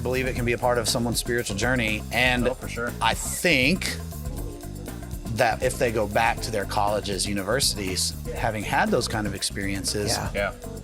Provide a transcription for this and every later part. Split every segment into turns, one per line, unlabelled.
believe it can be a part of someone's spiritual journey. And
for sure.
I think that if they go back to their colleges, universities, having had those kind of experiences,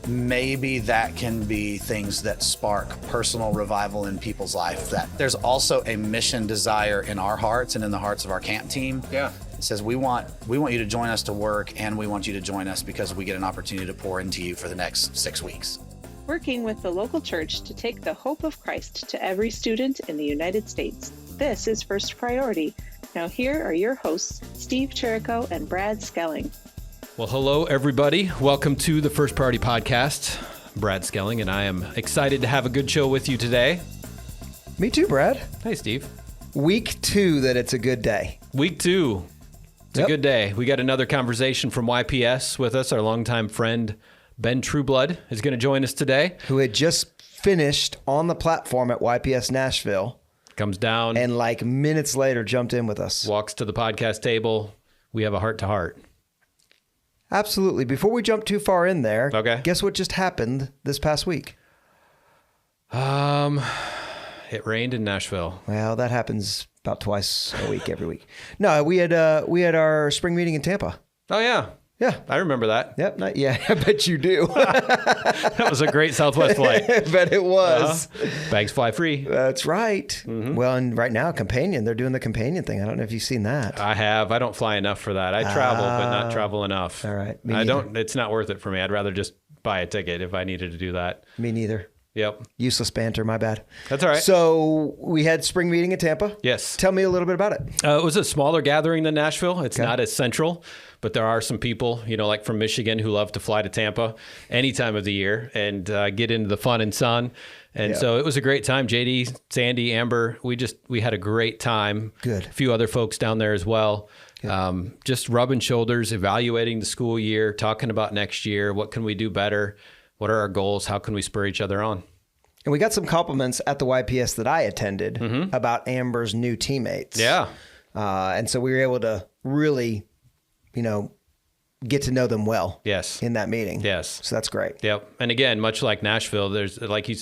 maybe that can be things that spark personal revival in people's life. That there's also a mission desire in our hearts and in the hearts of our camp team.
Yeah.
It says we want you to join us to work, and we want you to join us because we get an opportunity to pour into you for the next 6 weeks.
Working with the local church to take the hope of Christ to every student in the United States. This is First Priority. Now here are your hosts, Steve Chirico and Brad Skelling.
Well, hello, everybody. Welcome to the First Priority Podcast. Brad Skelling, and I am excited to have a good show with you today.
Me too, Brad.
Hey, Steve.
Week 2 that it's a good day.
Week 2. It's a good day. We got another conversation from YPS with us. Our longtime friend, Ben Trueblood, is going to join us today.
Who had just finished on the platform at YPS Nashville.
Comes down.
And like minutes later jumped in with us.
Walks to the podcast table. We have a heart-to-heart.
Absolutely. Before we jump too far in there,
okay.
Guess what just happened this past week?
It rained in Nashville.
Well, that happens about twice a week, every week. No, we had our spring meeting in Tampa.
Oh, yeah.
Yeah.
I remember that.
Yep. I bet you do.
That was a great Southwest flight.
I bet it was.
Bags fly free.
That's right.
Mm-hmm.
Well, and right now, Companion, they're doing the Companion thing. I don't know if you've seen that.
I have. I don't fly enough for that. I travel, but not travel enough.
All right.
It's not worth it for me. I'd rather just buy a ticket if I needed to do that.
Me neither.
Yep.
Useless banter, my bad.
That's all right.
So we had spring meeting in Tampa.
Yes.
Tell me a little bit about it.
It was a smaller gathering than Nashville. It's not as central, but there are some people, like from Michigan who love to fly to Tampa any time of the year and get into the fun and sun. And so it was a great time. JD, Sandy, Amber, we had a great time.
Good.
A few other folks down there as well. Just rubbing shoulders, evaluating the school year, talking about next year. What can we do better? What are our goals? How can we spur each other on?
And we got some compliments at the YPS that I attended about Amber's new teammates.
Yeah.
And so we were able to really, get to know them well.
Yes.
In that meeting.
Yes.
So that's great.
Yep. And again, much like Nashville, there's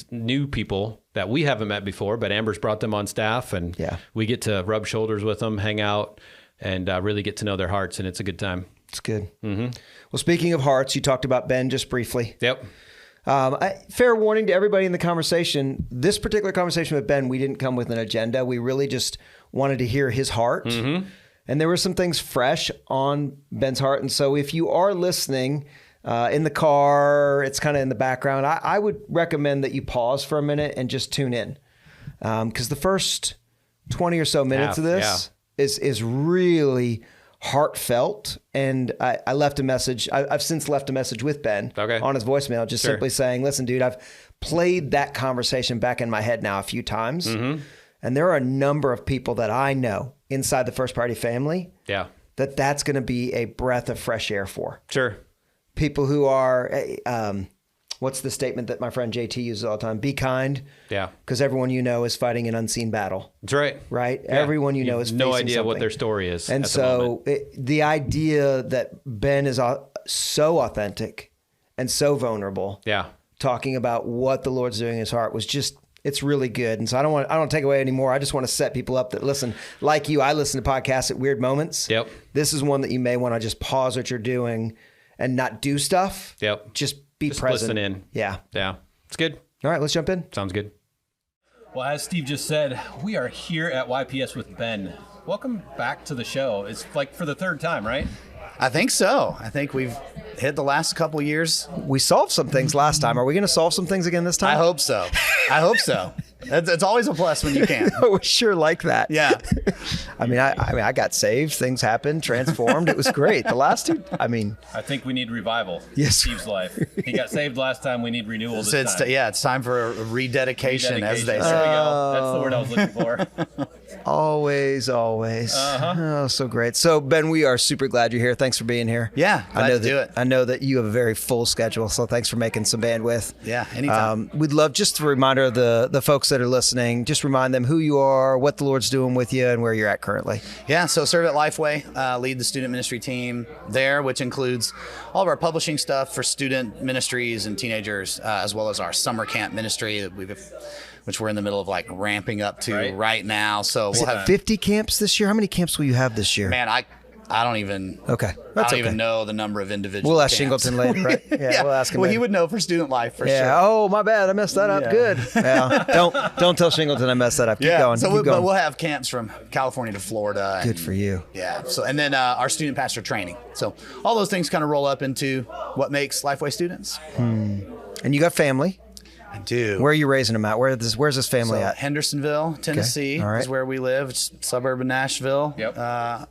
new people that we haven't met before, but Amber's brought them on staff, and we get to rub shoulders with them, hang out, and really get to know their hearts, and it's a good time.
It's good. Mm-hmm. Well, speaking of hearts, you talked about Ben just briefly.
Yep.
Fair warning to everybody in the conversation. This particular conversation with Ben, we didn't come with an agenda. We really just wanted to hear his heart. Mm-hmm. And there were some things fresh on Ben's heart. And so if you are listening in the car, it's kind of in the background, I would recommend that you pause for a minute and just tune in. Because the first 20 or so minutes of this is really heartfelt. And I left a message. I've since left a message with Ben on his voicemail, just simply saying, listen, dude, I've played that conversation back in my head now a few times. Mm-hmm. And there are a number of people that I know inside the First Priority family that's going to be a breath of fresh air for.
Sure.
People who are, what's the statement that my friend JT uses all the time? Be kind. Yeah. Because everyone is fighting an unseen battle.
That's right.
Right? Yeah. Everyone is facing
no idea
something.
What their story is.
And so the idea that Ben is so authentic and so vulnerable, talking about what the Lord's doing in his heart was just, it's really good. And so I don't want to take away anymore. I just want to set people up that listen, like you, I listen to podcasts at weird moments.
Yep.
This is one that you may want to just pause what you're doing and not do stuff.
Yep.
Just be present.
Listen in.
Yeah.
Yeah. It's good.
All right, let's jump in.
Sounds good. Well, as Steve just said, we are here at YPS with Ben. Welcome back to the show. It's like for the third time, right?
I think so. I think we've hit the last couple years.
We solved some things last time. Are we going to solve some things again this time?
I hope so. It's always a plus when you can.
We sure like that.
Yeah.
I got saved. Things happened, transformed. It was great. The last two, I
think we need revival in Steve's life. He got saved last time. We need renewal this time.
It's time for a rededication, as they say.
There we go. That's the word I was looking for.
Always. Oh, so great. So, Ben, we are super glad you're here. Thanks for being here.
Yeah, glad to do it.
I know that you have a very full schedule, so thanks for making some bandwidth.
Yeah, anytime.
We'd love just a reminder of the folks that are listening, just remind them who you are, what the Lord's doing with you, and where you're at currently.
Yeah, so serve at Lifeway, lead the student ministry team there, which includes all of our publishing stuff for student ministries and teenagers, as well as our summer camp ministry that which we're in the middle of like ramping up to right now. So we'll have
50 camps this year. How many camps will you have this year?
Man, I don't even.
Okay,
I don't even know the number of individual.
We'll ask
camps.
Shingleton later, right?
Yeah,
we'll ask him.
Well,
later.
he would know for student life for sure.
Oh, my bad. I messed that up. Good. Yeah. Don't tell Shingleton I messed that up. Keep going.
So
Keep going.
But we'll have camps from California to Florida.
Good for you.
Yeah. So and then our student pastor training. So all those things kind of roll up into what makes Lifeway students.
And you got family.
I do.
Where are you raising them at? Where's this family at?
Hendersonville, Tennessee is where we live. It's suburban Nashville.
Yep.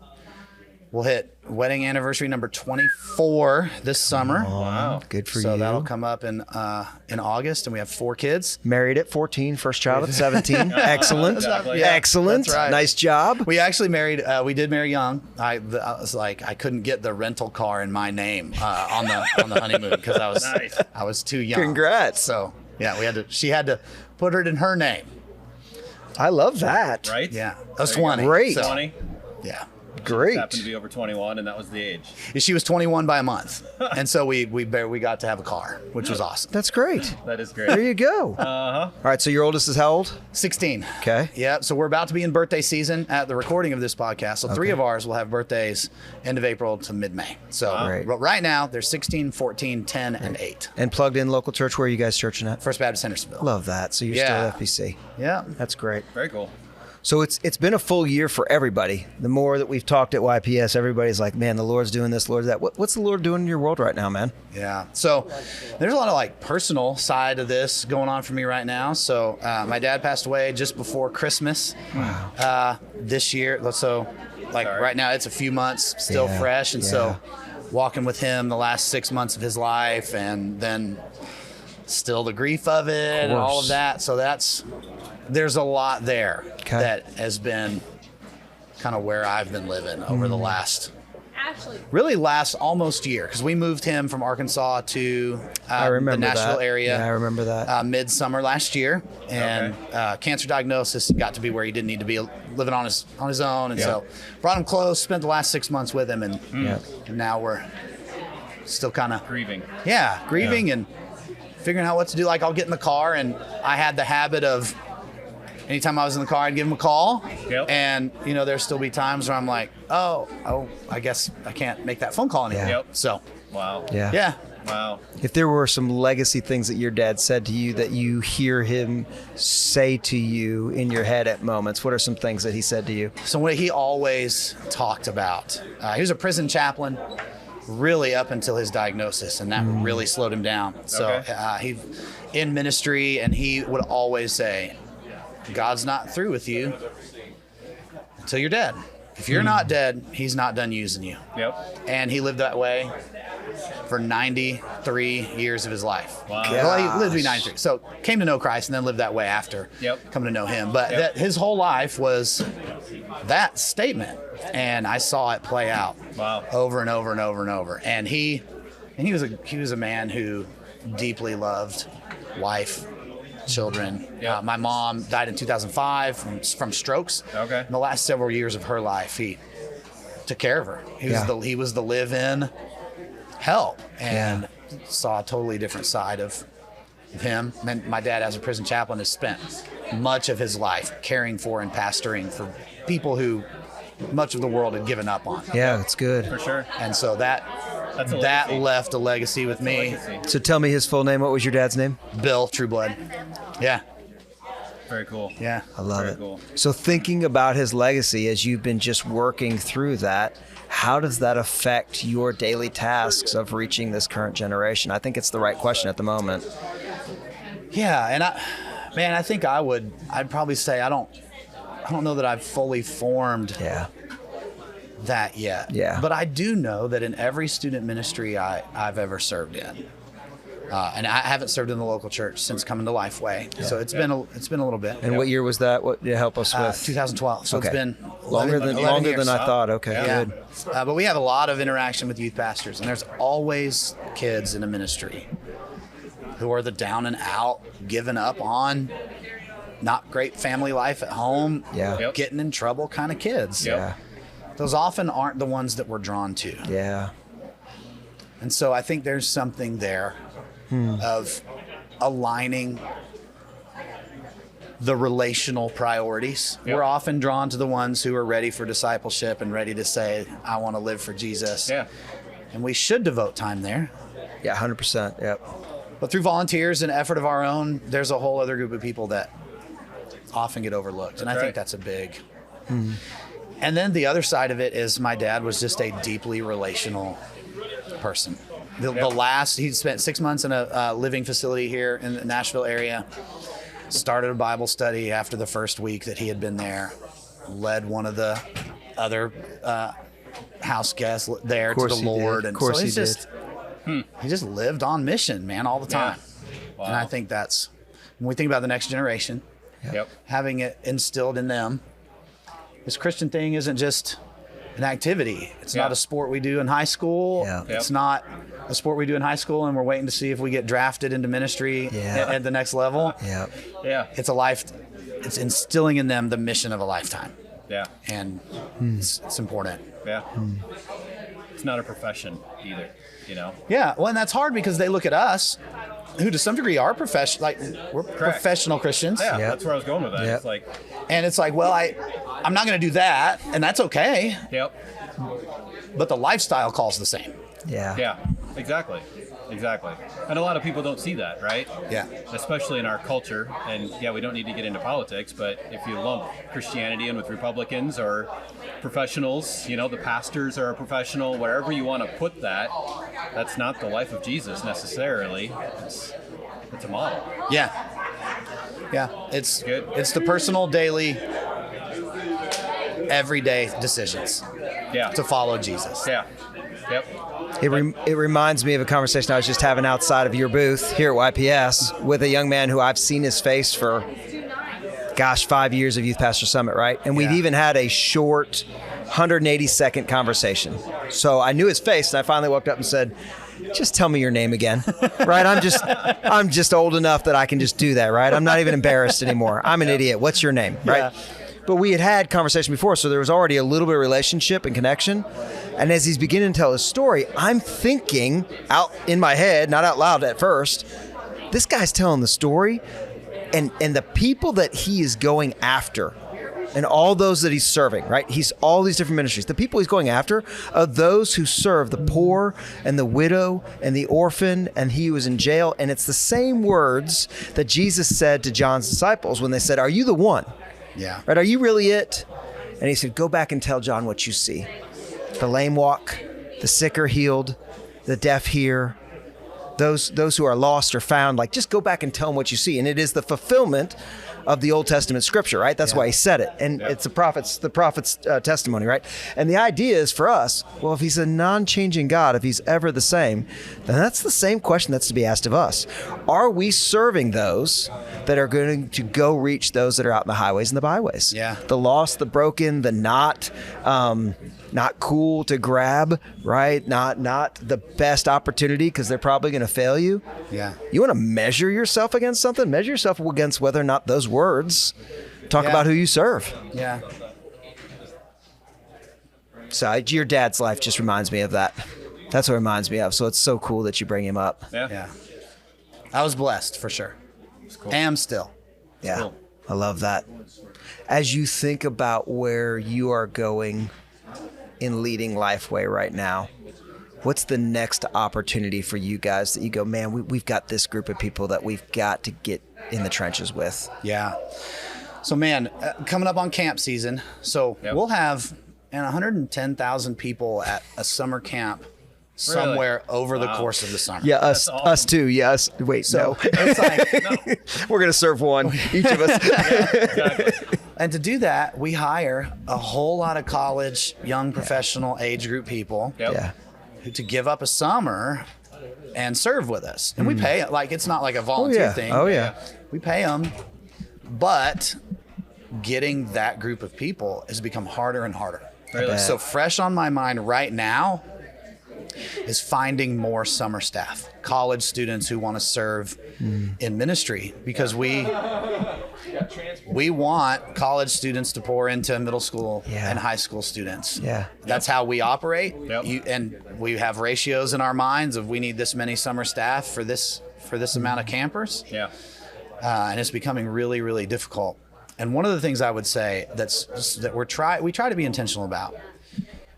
We'll hit wedding anniversary number 24 this summer.
Wow.
Good for you.
So that'll come up in August, and we have 4 kids.
Married at 14, first child at 17. Excellent.
Exactly.
Yeah,
Excellent.
that's right.
Nice job.
We actually married. We did marry young. I was like, I couldn't get the rental car in my name on the honeymoon because I was too young.
Congrats.
So yeah, she had to put it in her name.
I love that.
Right?
Yeah, I was 20.
Great.
So,
20.
yeah.
Great.
Happened to be over 21, and that was the age.
She was 21 by a month, and so we got to have a car, which was awesome.
That's great.
That is great.
There you go.
Uh-huh.
All right, so your oldest is how old?
16.
Okay.
Yeah, so we're about to be in birthday season at the recording of this podcast. So 3 of ours will have birthdays end of April to mid-May. So
Great.
but right now, they're 16, 14, 10, and 8.
And plugged in local church. Where are you guys churching at?
First Baptist Hendersonville.
Love that. So you're
Yeah.
still FBC.
Yeah.
That's great.
Very cool.
So it's been a full year for everybody. The more that we've talked at YPS, everybody's like, man, the Lord's doing this, Lord's that. What's the Lord doing in your world right now, man?
Yeah. So there's a lot of like personal side of this going on for me right now. So my dad passed away just before Christmas this year. So like right now it's a few months still fresh. And so walking with him the last 6 months of his life and then still the grief of it and all of that. So there's a lot there that has been kind of where I've been living over the last almost year, because we moved him from Arkansas to the Nashville area.
Yeah, I remember that.
Midsummer last year, and cancer diagnosis got to be where he didn't need to be living on his own, and so brought him close. Spent the last 6 months with him, and now we're still kind of
grieving.
Yeah, grieving and figuring out what to do. Like I'll get in the car, and I had the habit of. Anytime I was in the car, I'd give him a call.
Yep.
And, there'll still be times where I'm like, oh, I guess I can't make that phone call anymore.
Yep.
So,
Wow.
Yeah.
Wow.
If there were some legacy things that your dad said to you that you hear him say to you in your head at moments, what are some things that he said to you?
So what he always talked about, he was a prison chaplain really up until his diagnosis, and that really slowed him down. So he in ministry, and he would always say, God's not through with you until you're dead. If you're not dead, he's not done using you.
Yep.
And he lived that way for 93 years of his life.
Wow.
Well, he lived to be 93. So came to know Christ and then lived that way after coming to know him. But that his whole life was that statement. And I saw it play out over and over and over and over. And he was a man who deeply loved wife, children. My mom died in 2005 from strokes.
Okay.
In the last several years of her life, he took care of her. He was the live-in help, and saw a totally different side of him. And my dad, as a prison chaplain, has spent much of his life caring for and pastoring for people who much of the world had given up on.
Yeah, it's good.
For sure.
And so that left a legacy with me.
So tell me his full name. What was your dad's name?
Bill Trueblood. Yeah.
Very cool.
Yeah.
I love
Very
it.
cool.
So thinking about his legacy as you've been just working through that, how does that affect your daily tasks of reaching this current generation? I think it's the right question at the moment.
Yeah, and I think I'd probably say I don't know that I've fully formed that yet.
Yeah.
But I do know that in every student ministry I've ever served in, And I haven't served in the local church since coming to Lifeway, so it's been a little bit.
And what year was that? What did you help us with?
2012. So
Okay.
it's been
Longer
11
than
years.
I thought. Okay,
Yeah.
good.
But we have a lot of interaction with youth pastors, and there's always kids in a ministry who are the down and out, giving up on, not great family life at home, getting in trouble kind of kids.
Yeah.
Those often aren't the ones that we're drawn to.
Yeah.
And so I think there's something there of aligning the relational priorities. We're often drawn to the ones who are ready for discipleship and ready to say, I want to live for Jesus.
Yeah.
And we should devote time there.
Yeah, 100%. Yep.
But through volunteers and effort of our own, there's a whole other group of people that often get overlooked. And I think that's a big. And then the other side of it is my dad was just a deeply relational person. He spent 6 months in a living facility here in the Nashville area, started a Bible study after the first week that he had been there, led one of the other house guests there to the Lord. And so he's just, he just lived on mission, man, all the time.
Wow.
And I think that's, when we think about the next generation, having it instilled in them, this Christian thing isn't just an activity. It's not a sport we do in high school. It's not a sport we do in high school and we're waiting to see if we get drafted into ministry at the next level. It's a life. It's instilling in them the mission of a lifetime. And it's important.
It's not a profession either, you know?
Well, and that's hard because they look at us, who to some degree are we're professional Christians.
That's where I was going with that. It's like,
and it's like, well, I'm not going to do that, and that's okay. But the lifestyle calls the same.
Exactly. And a lot of people don't see that, right? Especially in our culture. And we don't need to get into politics, but if you lump Christianity in with Republicans or professionals, you know, the pastors are a professional, wherever you want to put that, that's not the life of Jesus necessarily. It's a model.
It's
good.
It's the personal, daily, everyday decisions to follow Jesus.
It reminds me of a conversation I was just having outside of your booth here at YPS with a young man who I've seen his face for, 5 years of Youth Pastor Summit, right? And we've even had a short 180-second conversation. So I knew his face, and I finally walked up and said, just tell me your name again, right? I'm just old enough that I can just do that, right? I'm not even embarrassed anymore. I'm an idiot. What's your name, right? But we had conversation before, so there was already a little bit of relationship and connection. And as he's beginning to tell his story, I'm thinking out in my head, not out loud at first, this guy's telling the story, and the people that he is going after, and all those that he's serving, right? He's all these different ministries. The people he's going after are those who serve the poor and the widow and the orphan, and he was in jail. And it's the same words that Jesus said to John's disciples when they said, "Are you the one?" Right? Are you really it? And he said, go back and tell John what you see. The lame walk, the sick are healed, the deaf hear, those who are lost are found. Like, just go back and tell them what you see. And it is the fulfillment of the Old Testament scripture, right? That's why he said it. And it's the prophet's testimony, right? And the idea is for us, well, if he's a non-changing God, if he's ever the same, then that's the same question that's to be asked of us. Are we serving those that are going to go reach those that are out in the highways and the byways? The lost, the broken, the not cool to grab, right? Not the best opportunity because they're probably going to fail you. You want to measure yourself against something? Measure yourself against whether or not those words talk about who you serve. So your dad's life just reminds me of that. That's what it reminds me of. So it's so cool that you bring him up.
I was blessed for sure. Cool. Am still.
Cool. I love that. As you think about where you are going in leading Lifeway right now, what's the next opportunity for you guys that you go, man, we've got this group of people that we've got to get in the trenches with?
So, man, coming up on camp season, so we'll have 110,000 people at a summer camp somewhere over the course of the summer.
Us too. Yes. Wait, so it's like, we're going to serve one, each of us.
Exactly.
And to do that, we hire a whole lot of college, young professional age group people to give up a summer and serve with us. And we pay, like, it's not like a volunteer thing.
Oh, yeah.
We pay them. But getting that group of people has become harder and harder.
Really?
So fresh on my mind right now is finding more summer staff, college students who want to serve in ministry, because we want college students to pour into middle school and high school students.
Yeah.
That's how we operate.
Yep.
And we have ratios in our minds of we need this many summer staff for this amount of campers.
Yeah.
And it's becoming really, really difficult. And one of the things I would say that we try to be intentional about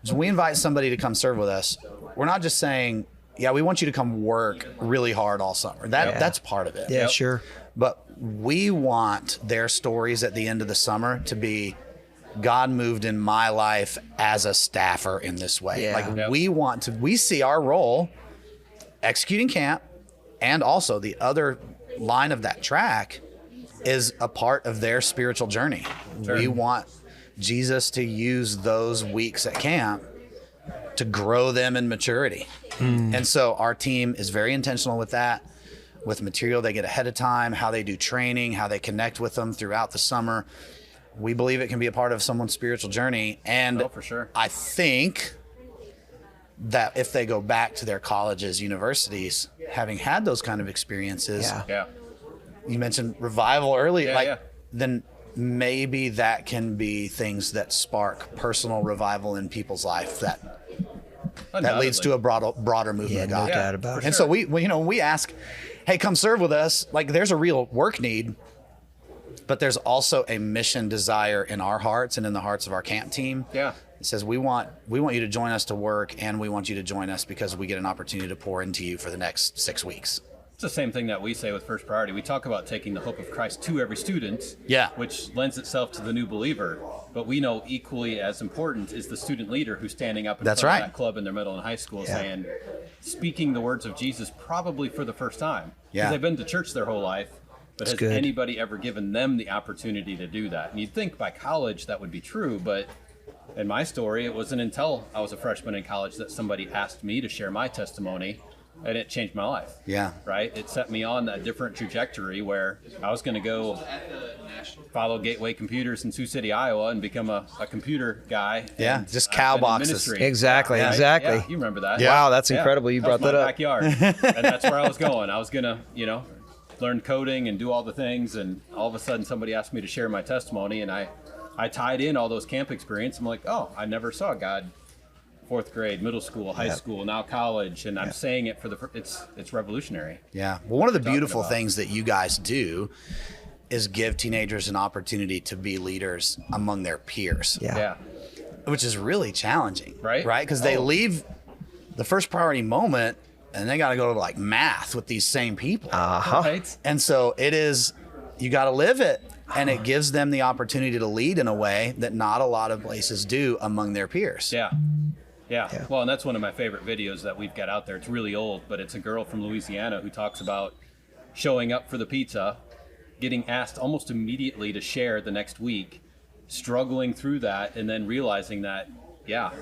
is when we invite somebody to come serve with us, we're not just saying, yeah, we want you to come work really hard all summer. That's part of it.
Yeah, sure.
But we want their stories at the end of the summer to be, God moved in my life as a staffer in this way.
Yeah.
We see our role executing camp, and also the other line of that track is a part of their spiritual journey. Sure. We want Jesus to use those weeks at camp to grow them in maturity. And so our team is very intentional with that, with material they get ahead of time, how they do training, how they connect with them throughout the summer. We believe it can be a part of someone's spiritual journey. And
for sure.
I think that if they go back to their colleges, universities, having had those kind of experiences, you mentioned revival earlier, then maybe that can be things that spark personal revival in people's life that leads to a broader movement of God.
No doubt about it.
And so we ask, hey, come serve with us. Like, there's a real work need, but there's also a mission desire in our hearts and in the hearts of our camp team.
Yeah.
It says we want you to join us to work, and we want you to join us because we get an opportunity to pour into you for the next 6 weeks.
It's the same thing that we say with First Priority. We talk about taking the hope of Christ to every student, which lends itself to the new believer. But we know equally as important is the student leader who's standing up in front of that club in their middle and high school saying, speaking the words of Jesus probably for the first time. Because they've been to church their whole life, but has anybody ever given them the opportunity to do that? And you'd think by college that would be true, but in my story, it wasn't until I was a freshman in college that somebody asked me to share my testimony. And it changed my life. Yeah. Right? It set me on a different trajectory where I was going to go follow Gateway Computers in Sioux City, Iowa, and become a computer guy.
Yeah, just cow boxes.
Exactly.
Yeah, you remember that.
Yeah. Wow, that's incredible. You brought that up.
Backyard. And that's where I was going. I was going to, learn coding and do all the things. And all of a sudden, somebody asked me to share my testimony. And I tied in all those camp experience. I'm like, oh, I never saw God. 4th grade, middle school, high school, now college, and I'm saying it for it's revolutionary. Yeah. Well, one of the beautiful things that you guys do is give teenagers an opportunity to be leaders among their peers. Yeah. Which is really challenging, right? Because they leave the First Priority moment and they got to go to like math with these same people. Right. And so you got to live it. And it gives them the opportunity to lead in a way that not a lot of places do among their peers. Yeah. Well, and that's one of my favorite videos that we've got out there. It's really old, but it's a girl from Louisiana who talks about showing up for the pizza, getting asked almost immediately to share the next week, struggling through that, and then realizing that,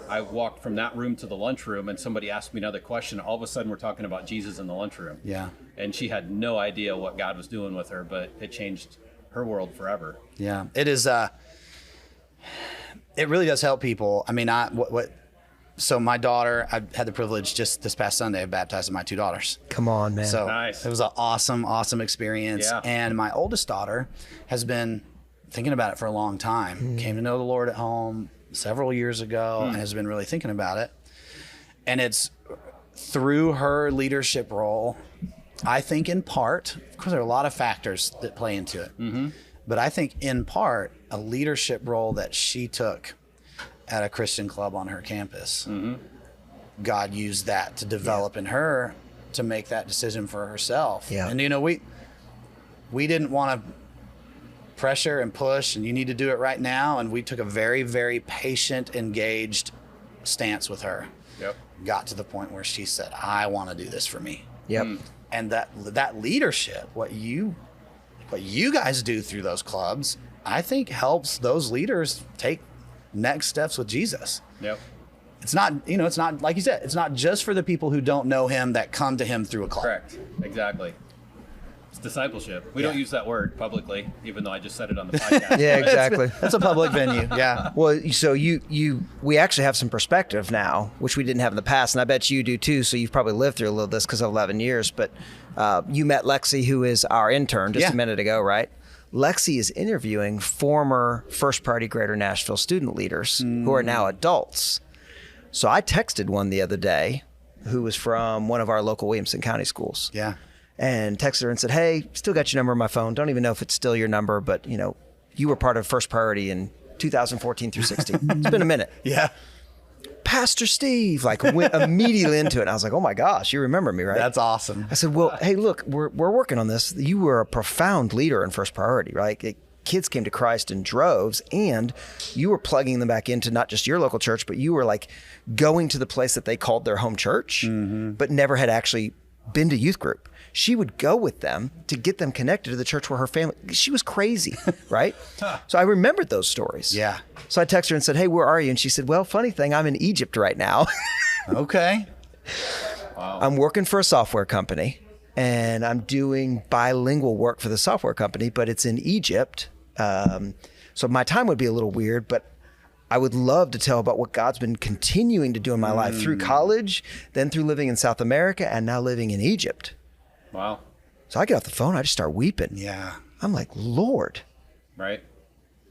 I walked from that room to the lunchroom and somebody asked me another question. All of a sudden, we're talking about Jesus in the lunchroom. Yeah. And she had no idea what God was doing with her, but it changed her world forever. Yeah. It is, it really does help people. I mean, so my daughter, I had the privilege just this past Sunday of baptizing my 2 daughters. Come on, man. So nice. It was an awesome experience. Yeah. And my oldest daughter has been thinking about it for a long time. Came to know the Lord at home several years ago and has been really thinking about it. And it's through her leadership role, I think in part, of course there are a lot of factors that play into it, but I think in part a leadership role that she took at a Christian club on her campus. God used that to develop in her to make that decision for herself. Yeah. And we didn't want to pressure and push and you need to do it right now. And we took a very, very patient, engaged stance with her. Yep. Got to the point where she said, I want to do this for me. Yep. And that leadership, what you guys do through those clubs, I think helps those leaders take next steps with Jesus. Yep.
it's not, it's not, like you said, it's not just for the people who don't know him that come to him through a club.
Correct. Exactly. It's discipleship. We don't use that word publicly, even though I just said it on the podcast.
Yeah, exactly.
That's a public venue. Yeah.
Well, so we actually have some perspective now, which we didn't have in the past, and I bet you do too. So you've probably lived through a little of this because of 11 years. But you met Lexi, who is our intern, just a minute ago, right? Lexi is interviewing former First Priority Greater Nashville student leaders who are now adults. So I texted one the other day who was from one of our local Williamson County schools.
Yeah.
And texted her and said, hey, still got your number on my phone. Don't even know if it's still your number, but you were part of First Priority in 2014 through 16. It's been a minute.
Yeah.
Pastor Steve, went immediately into it. And I was like, oh my gosh, you remember me, right?
That's awesome.
I said, well, hey, look, we're working on this. You were a profound leader in First Priority, right? Kids came to Christ in droves, and you were plugging them back into not just your local church, but you were going to the place that they called their home church, but never had actually been to youth group. She would go with them to get them connected to the church where her family, she was crazy, right? So I remembered those stories.
Yeah.
So I texted her and said, hey, where are you? And she said, well, funny thing, I'm in Egypt right now.
Okay.
Wow.
I'm working for a software company, and I'm doing bilingual work for the software company, but it's in Egypt. So my time would be a little weird, but I would love to tell about what God's been continuing to do in my life through college, then through living in South America, and now living in Egypt.
Wow.
So I get off the phone, I just start weeping.
Yeah.
I'm like, Lord,
Right.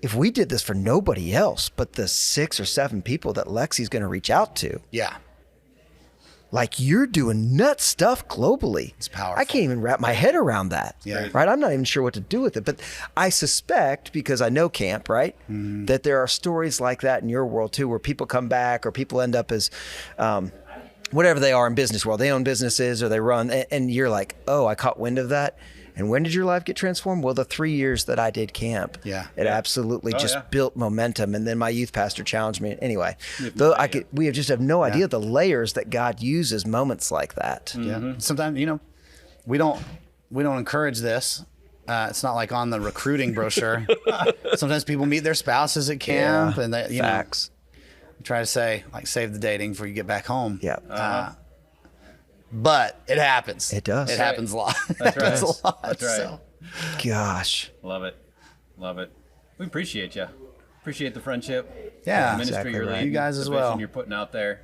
if we did this for nobody else but the 6 or 7 people that Lexi's going to reach out to,
Yeah.
you're doing nuts stuff globally.
It's powerful.
I can't even wrap my head around that.
Yeah.
Right. I'm not even sure what to do with it. But I suspect, because I know camp, right, that there are stories like that in your world too, where people come back or people end up as whatever they are in business world. They own businesses or they run, and you're like, oh, I caught wind of that. And when did your life get transformed? Well, the 3 years that I did camp, it absolutely built momentum. And then my youth pastor challenged me. Anyway, though we just have no idea the layers that God uses moments like that.
Yeah. Sometimes, we don't encourage this. It's not like on the recruiting brochure. Sometimes people meet their spouses at camp, and they,
Facts.
Try to say save the dating before you get back home.
Yeah.
But it happens.
It does.
It happens a lot.
That's right.
It happens a lot.
That's right.
So.
Gosh.
Love it. Love it. We appreciate you. Appreciate the friendship.
Yeah,
the ministry
exactly
you're
right.
leading.
You guys as
the vision
well.
you're putting out there.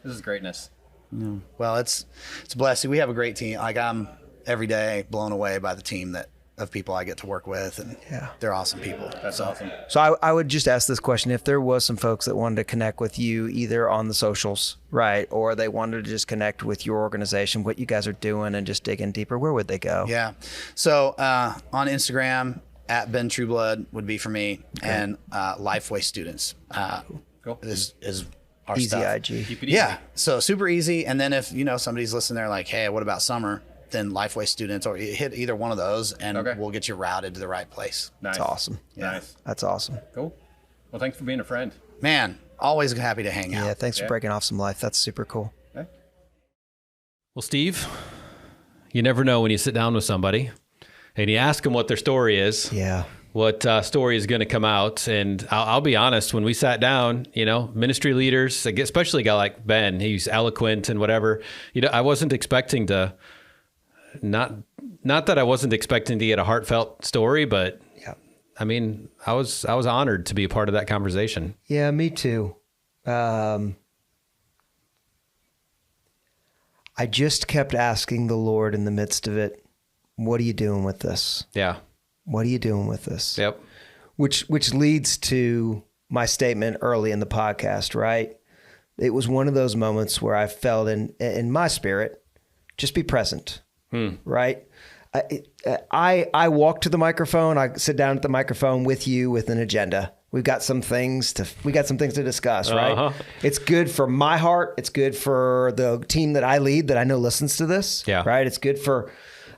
This is greatness.
Well, it's a blessing. We have a great team. I'm every day blown away by the team of people I get to work with, and they're awesome people.
That's awesome.
So I would just ask this question. If there was some folks that wanted to connect with you either on the socials, right, or they wanted to just connect with your organization, what you guys are doing, and just dig in deeper, where would they go?
Yeah. So on Instagram, at Ben Trueblood would be for me, and Lifeway Students
Cool.
is our
Easy
stuff.
IG.
Keep it easy.
Yeah. So super easy. And then if, somebody's listening there like, hey, what about summer? Then Lifeway Students, or you hit either one of those, and we'll get you routed to the right place.
Nice.
That's awesome.
Yeah.
Nice.
That's awesome.
Cool. Well, thanks for being a friend.
Man, always happy to hang out.
Yeah, thanks for breaking off some life. That's super cool.
Okay.
Well, Steve, you never know when you sit down with somebody and you ask them what their story is.
Yeah.
What story is going to come out. And I'll be honest, when we sat down, ministry leaders, especially a guy like Ben, he's eloquent and whatever, I wasn't expecting to, not that I wasn't expecting to get a heartfelt story, but I mean, I was honored to be a part of that conversation.
Yeah, me too. I just kept asking the Lord in the midst of it, what are you doing with this?
Yeah.
What are you doing with this?
Yep.
Which leads to my statement early in the podcast, right? It was one of those moments where I felt in my spirit, just be present, right? I walk to the microphone. I sit down at the microphone with you with an agenda. We got some things to discuss, right?
Uh-huh.
It's good for my heart. It's good for the team that I lead that I know listens to this, right?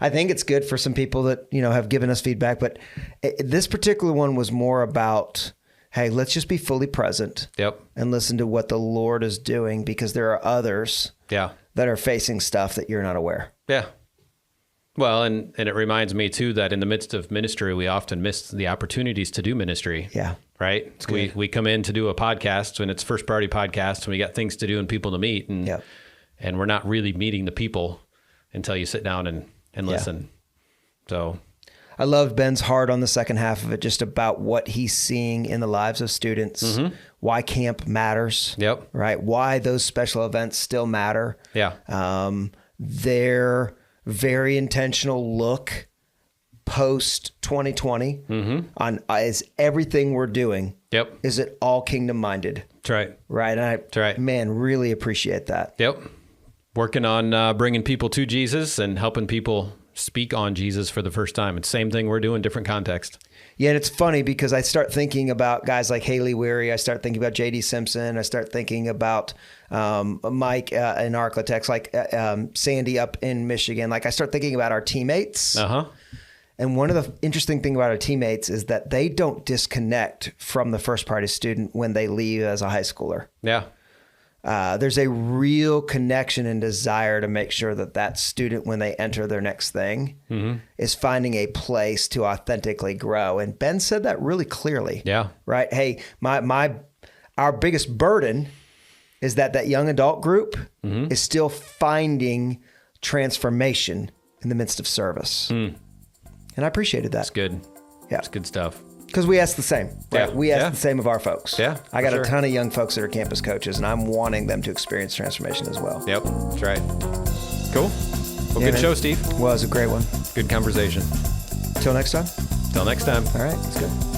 I think it's good for some people that, have given us feedback, but this particular one was more about, hey, let's just be fully present and listen to what the Lord is doing, because there are others that are facing stuff that you're not aware.
Yeah. Well, and it reminds me too that in the midst of ministry, we often miss the opportunities to do ministry.
Yeah.
Right. We come in to do a podcast, and it's First Priority Podcast, and we got things to do and people to meet, and we're not really meeting the people until you sit down and listen. So
I love Ben's heart on the second half of it, just about what he's seeing in the lives of students, why camp matters, right? Why those special events still matter. Their very intentional look post 2020 on is everything we're doing. Is it all kingdom minded?
That's right.
Right. And I, man, really appreciate that.
Working on bringing people to Jesus and helping people speak on Jesus for the first time. It's the same thing we're doing, different context.
Yeah, and it's funny because I start thinking about guys like Haley Weary. I start thinking about J.D. Simpson. I start thinking about Mike in Arklatex, like Sandy up in Michigan. Like I start thinking about our teammates. And one of the interesting things about our teammates is that they don't disconnect from the First Priority student when they leave as a high schooler. There's a real connection and desire to make sure that student, when they enter their next thing, is finding a place to authentically grow. And Ben said that really clearly. Right. Hey, our biggest burden is that young adult group is still finding transformation in the midst of service. And I appreciated that.
That's good. That's good stuff.
Because we ask the same, right? We ask the same of our folks.
I
got a ton of young folks that are campus coaches, and I'm wanting them to experience transformation as well.
That's right. Cool. Well, good show, Steve.
Well, it was a great one.
Good conversation.
Till next time.
Till next time.
All right. That's good.